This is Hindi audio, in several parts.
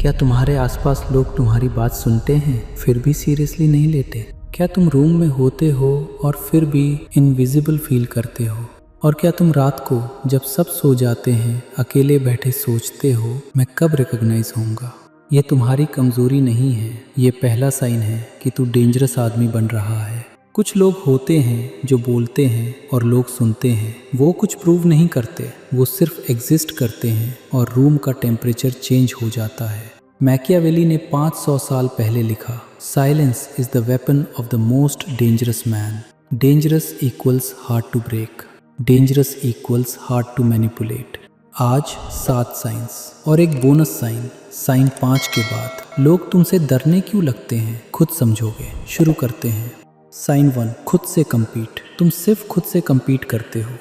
क्या तुम्हारे आसपास लोग तुम्हारी बात सुनते हैं फिर भी सीरियसली नहीं लेते? क्या तुम रूम में होते हो और फिर भी इनविजिबल फील करते हो? और क्या तुम रात को जब सब सो जाते हैं अकेले बैठे सोचते हो, मैं कब रिकॉग्नाइज होऊंगा? ये तुम्हारी कमज़ोरी नहीं है, ये पहला साइन है कि तू डेंजरस आदमी बन रहा है। कुछ लोग होते हैं जो बोलते हैं और लोग सुनते हैं। वो कुछ प्रूव नहीं करते, वो सिर्फ एग्जिस्ट करते हैं और रूम का टेम्परेचर चेंज हो जाता है। मैकियावेली ने 500 साल पहले लिखा, silence is the weapon of the most dangerous man. Dangerous equals hard to break, dangerous equals hard to manipulate. आज 7 साइंस और एक बोनस साइन। साइन 5 के बाद लोग तुमसे डरने क्यों लगते हैं, खुद समझोगे। शुरू करते हैं। साइन 1, खुद से compete। तुम सिर्फ खुद से compete करते हो,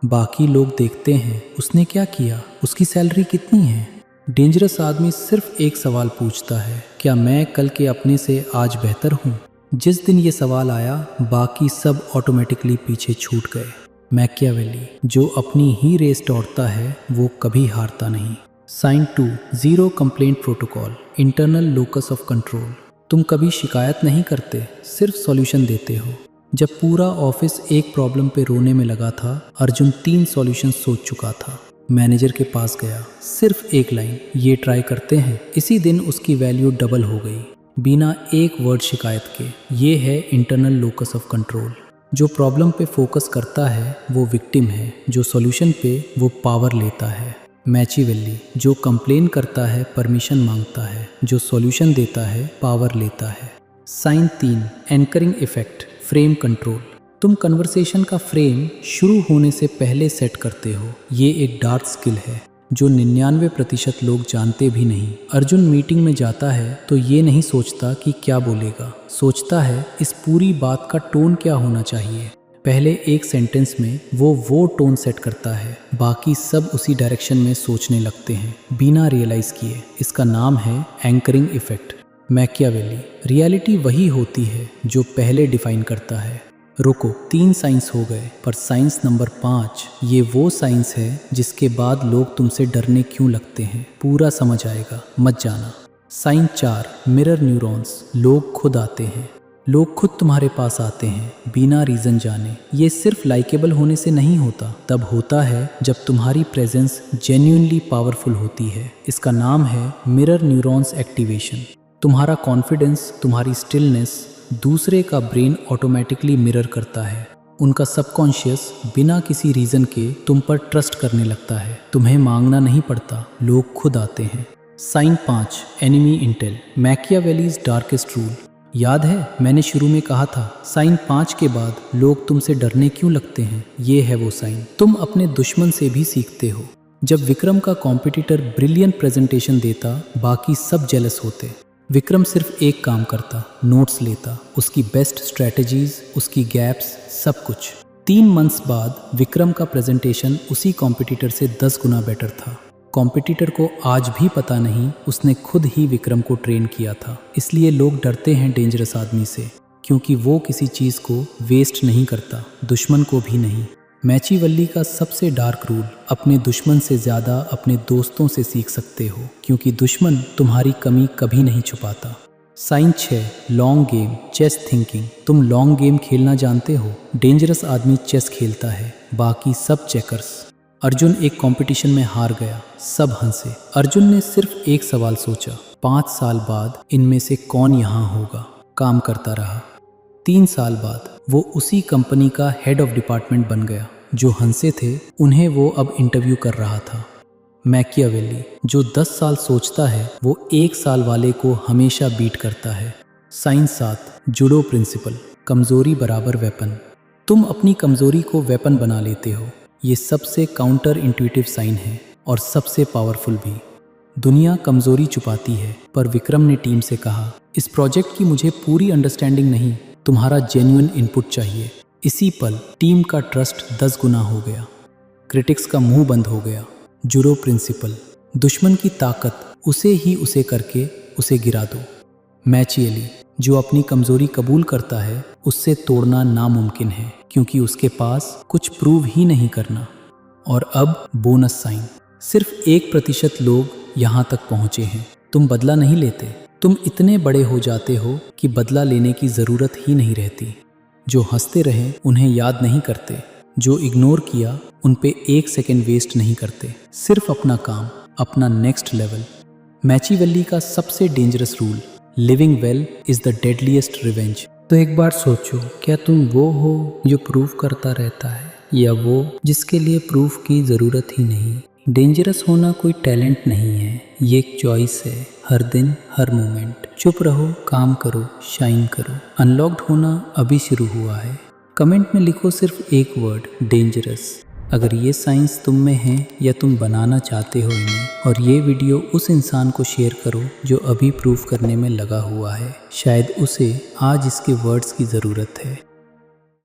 बाकी लोग देखते हैं उसने क्या किया, उसकी सैलरी कितनी है। डेंजरस आदमी सिर्फ एक सवाल पूछता है, क्या मैं कल के अपने से आज बेहतर हूँ? जिस दिन ये सवाल आया बाकी सब ऑटोमेटिकली पीछे छूट गए। मैकियावेली, जो अपनी ही रेस दौड़ता है वो कभी हारता नहीं। Sign 2, zero complaint protocol, internal locus of control. तुम कभी शिकायत नहीं करते, सिर्फ सॉल्यूशन देते हो। जब पूरा ऑफिस एक प्रॉब्लम पे रोने में लगा था, अर्जुन 3 सॉल्यूशन सोच चुका था। मैनेजर के पास गया, सिर्फ एक लाइन, ये ट्राई करते हैं। इसी दिन उसकी वैल्यू डबल हो गई, बिना एक वर्ड शिकायत के। ये है इंटरनल लोकस ऑफ कंट्रोल। जो प्रॉब्लम पे फोकस करता है वो विक्टिम है, जो सॉल्यूशन पे वो पावर लेता है। मैचिवेली, जो कंप्लेन करता है परमिशन मांगता है, जो सॉल्यूशन देता है पावर लेता है। Sign 3, anchoring effect, frame control. तुम कन्वर्सेशन का फ्रेम शुरू होने से पहले सेट करते हो। ये एक डार्क स्किल है जो 99% लोग जानते भी नहीं। अर्जुन मीटिंग में जाता है तो ये नहीं सोचता कि क्या बोलेगा, सोचता है इस पूरी बात का टोन क्या होना चाहिए। पहले एक सेंटेंस में वो टोन सेट करता है, बाकी सब उसी डायरेक्शन में सोचने लगते हैं बिना रियलाइज किए। इसका नाम है एंकरिंग इफेक्ट। मैकियावेली, रियलिटी वही होती है जो पहले डिफाइन करता है। रुको, 3 साइंस हो गए, पर साइंस नंबर 5, ये वो साइंस है जिसके बाद लोग तुमसे डरने क्यों लगते हैं, पूरा समझ आएगा, मत जाना। साइन 4, मिरर न्यूरॉन्स, लोग खुद आते हैं। लोग खुद तुम्हारे पास आते हैं बिना रीज़न जाने। ये सिर्फ लाइकेबल होने से नहीं होता, तब होता है जब तुम्हारी प्रेजेंस जेन्युइनली पावरफुल होती है। इसका नाम है मिरर न्यूरॉन्स एक्टिवेशन। तुम्हारा कॉन्फिडेंस, तुम्हारी स्टिलनेस दूसरे का ब्रेन ऑटोमेटिकली मिरर करता है। उनका सबकॉन्शियस बिना किसी रीज़न के तुम पर ट्रस्ट करने लगता है। तुम्हें मांगना नहीं पड़ता, लोग खुद आते हैं। Sign 5, enemy intel, Machiavelli's darkest rule. याद है मैंने शुरू में कहा था, साइन 5 के बाद लोग तुमसे डरने क्यों लगते हैं। ये है वो साइन। तुम अपने दुश्मन से भी सीखते हो। जब विक्रम का कॉम्पिटिटर ब्रिलियंट प्रेजेंटेशन देता, बाकी सब जेलस होते। विक्रम सिर्फ एक काम करता, नोट्स लेता, उसकी बेस्ट स्ट्रेटजीज, उसकी गैप्स, सब कुछ। 3 मंथ्स बाद विक्रम का प्रेजेंटेशन उसी कॉम्पिटिटर से 10 गुना बेटर था। कॉम्पिटिटर को आज भी पता नहीं उसने खुद ही विक्रम को ट्रेन किया था। इसलिए लोग डरते हैं डेंजरस आदमी से, क्योंकि वो किसी चीज़ को वेस्ट नहीं करता, दुश्मन को भी नहीं। मैचिवेली का सबसे डार्क रूल, अपने दुश्मन से ज़्यादा अपने दोस्तों से सीख सकते हो, क्योंकि दुश्मन तुम्हारी कमी कभी नहीं छुपाता। Sign 6, long game, chess thinking. तुम लॉन्ग गेम खेलना जानते हो। डेंजरस आदमी चेस खेलता है, बाकी सब चेकर्स। अर्जुन एक कंपटीशन में हार गया, सब हंसे। अर्जुन ने सिर्फ एक सवाल सोचा, 5 साल बाद इनमें से कौन यहाँ होगा। काम करता रहा। 3 साल बाद वो उसी कंपनी का हेड ऑफ डिपार्टमेंट बन गया। जो हंसे थे उन्हें वो अब इंटरव्यू कर रहा था। मैकियावेली, जो 10 साल सोचता है वो 1 साल वाले को हमेशा बीट करता है। साइन 7, जुडो प्रिंसिपल, कमजोरी बराबर वेपन। तुम अपनी कमजोरी को वेपन बना लेते हो। ये सबसे काउंटर इंट्यूटिव साइन है और सबसे पावरफुल भी। दुनिया कमजोरी छुपाती है, पर विक्रम ने टीम से कहा, इस प्रोजेक्ट की मुझे पूरी अंडरस्टैंडिंग नहीं, तुम्हारा जेन्युइन इनपुट चाहिए। इसी पल टीम का ट्रस्ट 10 गुना हो गया। क्रिटिक्स का मुंह बंद हो गया। जुडो प्रिंसिपल, दुश्मन की ताकत उसे ही उसे करके उसे गिरा दो। मैचिवेली, जो अपनी कमजोरी कबूल करता है उससे तोड़ना नामुमकिन है, क्योंकि उसके पास कुछ प्रूव ही नहीं करना। और अब बोनस साइन, सिर्फ 1% लोग यहाँ तक पहुँचे हैं। तुम बदला नहीं लेते। तुम इतने बड़े हो जाते हो कि बदला लेने की ज़रूरत ही नहीं रहती। जो हंसते रहे उन्हें याद नहीं करते, जो इग्नोर किया उन पे 1 सेकेंड वेस्ट नहीं करते, सिर्फ अपना काम, अपना नेक्स्ट लेवल। मैचिवल्ली का सबसे dangerous rule, living well is the deadliest revenge. तो एक बार सोचो, क्या तुम वो हो जो प्रूव करता रहता है, या वो जिसके लिए प्रूफ की ज़रूरत ही नहीं? डेंजरस होना कोई टैलेंट नहीं है, ये एक चॉइस है। हर दिन, हर मोमेंट चुप रहो, काम करो, शाइन करो। अनलॉक्ड होना अभी शुरू हुआ है। कमेंट में लिखो सिर्फ एक वर्ड, डेंजरस। अगर ये साइंस तुम में है या तुम बनाना चाहते हो इन्हें। और ये वीडियो उस इंसान को शेयर करो जो अभी प्रूफ करने में लगा हुआ है। शायद उसे आज इसके वर्ड्स की ज़रूरत है।